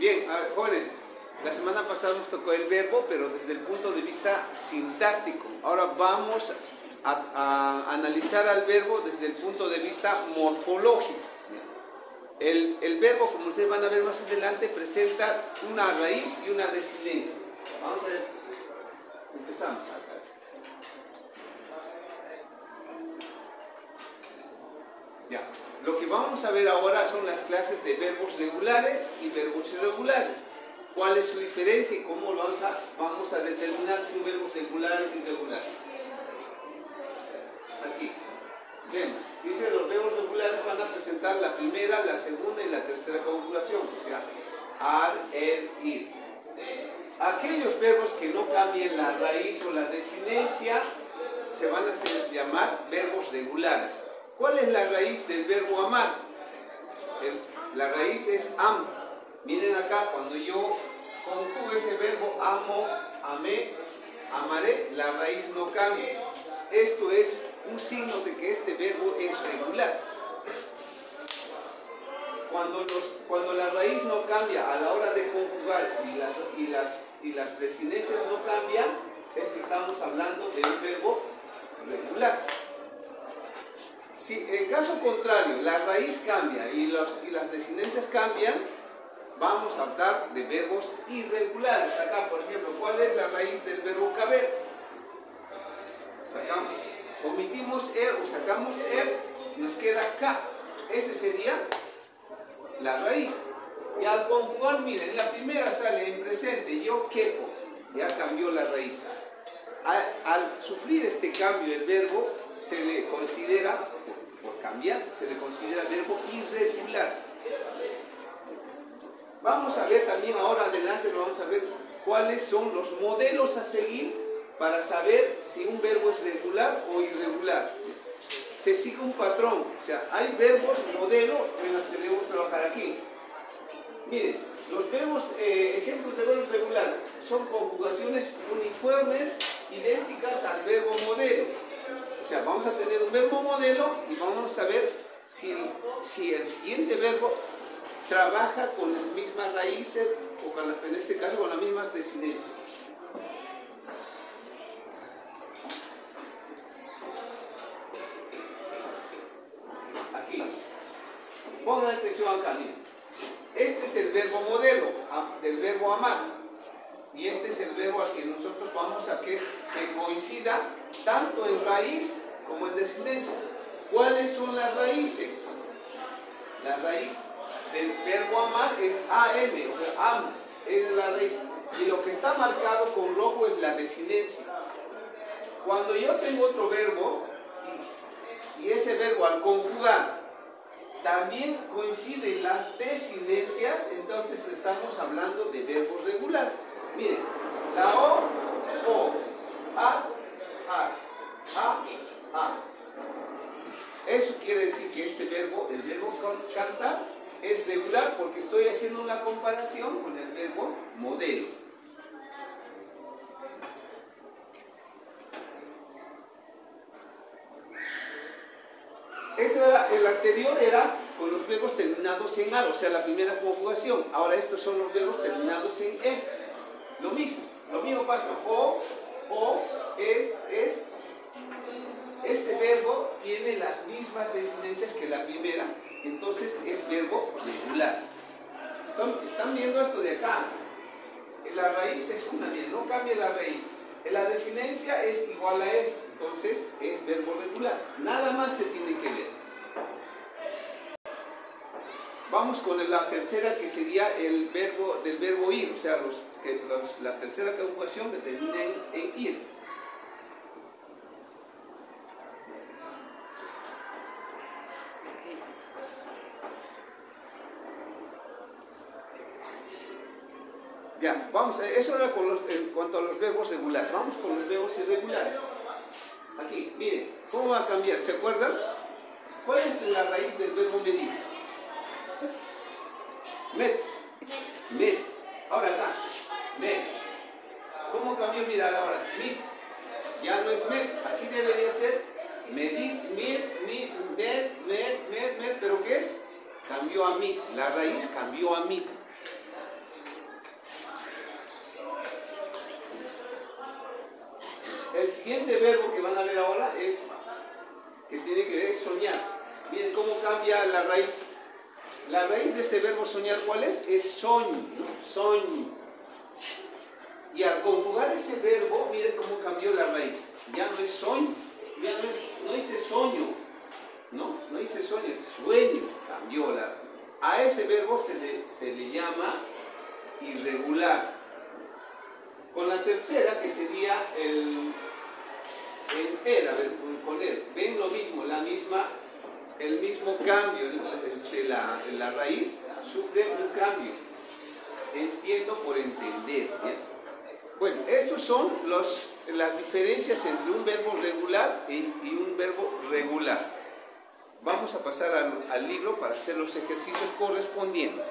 Bien, a ver, jóvenes, la semana pasada nos tocó el verbo, pero desde el punto de vista sintáctico. Ahora vamos a analizar al verbo desde el punto de vista morfológico. El verbo, como ustedes van a ver más adelante, presenta una raíz y una desinencia. Vamos a ver, empezamos acá. Ya. Lo que vamos a ver ahora son las clases de verbos regulares y verbos irregulares. ¿Cuál es su diferencia y cómo vamos a determinar si un verbo es regular o irregular? Aquí, vemos. Dice, los verbos regulares van a presentar la primera, la segunda y la tercera conjugación. O sea, ar, ir. Aquellos verbos que no cambien la raíz o la desinencia se van a llamar verbos regulares. ¿Cuál es la raíz del verbo amar? La raíz es am. Miren acá, cuando yo conjugo ese verbo amo, amé, amaré, la raíz no cambia. Esto es un signo de que este verbo es regular. Cuando la raíz no cambia a la hora de conjugar y las desinencias no cambian, es que estamos hablando de un verbo regular. Si en caso contrario la raíz cambia y las desinencias cambian, vamos a hablar de verbos irregulares. Acá, por ejemplo, ¿cuál es la raíz del verbo caber? Sacamos, omitimos er o sacamos er, nos queda ka. Ese sería la raíz. Y al conjugar, miren, la primera sale en presente, yo quepo, ya cambió la raíz. Al sufrir este cambio el verbo, se le considera, por cambiar, se le considera verbo irregular. Vamos a ver también ahora adelante, vamos a ver cuáles son los modelos a seguir para saber si un verbo es regular o irregular. Se sigue un patrón, o sea, hay verbos modelo en los que debemos trabajar aquí. Miren, los verbos, ejemplos de verbos regulares, son conjugaciones uniformes idénticas al verbo modelo. O sea, vamos a tener un verbo modelo y vamos a ver si el siguiente verbo trabaja con las mismas raíces o en este caso con las mismas desinencias. Aquí, pongan atención acá, miren. Este es el verbo modelo del verbo amar. Y este es el verbo al que nosotros vamos a que coincida tanto en raíz como en desinencia. ¿Cuáles son las raíces? La raíz del verbo amar es am, o sea, am, es la raíz. Y lo que está marcado con rojo es la desinencia. Cuando yo tengo otro verbo y ese verbo al conjugar también coinciden las desinencias, entonces estamos hablando de verbos regulares. Miren, la o, as, a. Eso quiere decir que este verbo, el verbo cantar, es regular porque estoy haciendo una comparación con el verbo modelo. El anterior era con los verbos terminados en ar, o sea, la primera conjugación. Ahora estos son los verbos terminados en e. Lo mismo pasa. O, es. Este verbo tiene las mismas desinencias que la primera, entonces es verbo regular. ¿Están viendo esto de acá? La raíz es una, miren, no cambia la raíz. La desinencia es igual a esto, entonces es verbo regular. Nada más se tiene que ver. Vamos con la tercera, que sería el verbo del verbo ir, o sea, la tercera conjugación que termina en ir. Ya, vamos a eso era en cuanto a los verbos regulares. Vamos con los verbos irregulares. Aquí, miren, ¿cómo va a cambiar? ¿Se acuerdan? ¿Cuál es la raíz del verbo medir? Med. Ahora acá, med. ¿Cómo cambió? Mira ahora, mit. Ya no es med. Aquí debería ser medir, med. ¿Pero qué es? Cambió a mit. La raíz cambió a mit. siguiente verbo que van a ver ahora es, que tiene que ver, es soñar. Miren cómo cambia la raíz. La raíz de este verbo soñar, ¿cuál es? Es soñ, ¿no? Soñ. Y al conjugar ese verbo, miren cómo cambió la raíz. Ya no es soñ, ya no dice soño, no dice sueño, es sueño. Cambió a ese verbo se le llama irregular. Con la tercera, que sería el er, a ver, con er, ven lo mismo, el mismo cambio, la raíz sufre un cambio. Entiendo por entender, ¿bien? Bueno, estos son las diferencias entre un verbo regular y un verbo regular. Vamos a pasar al libro para hacer los ejercicios correspondientes.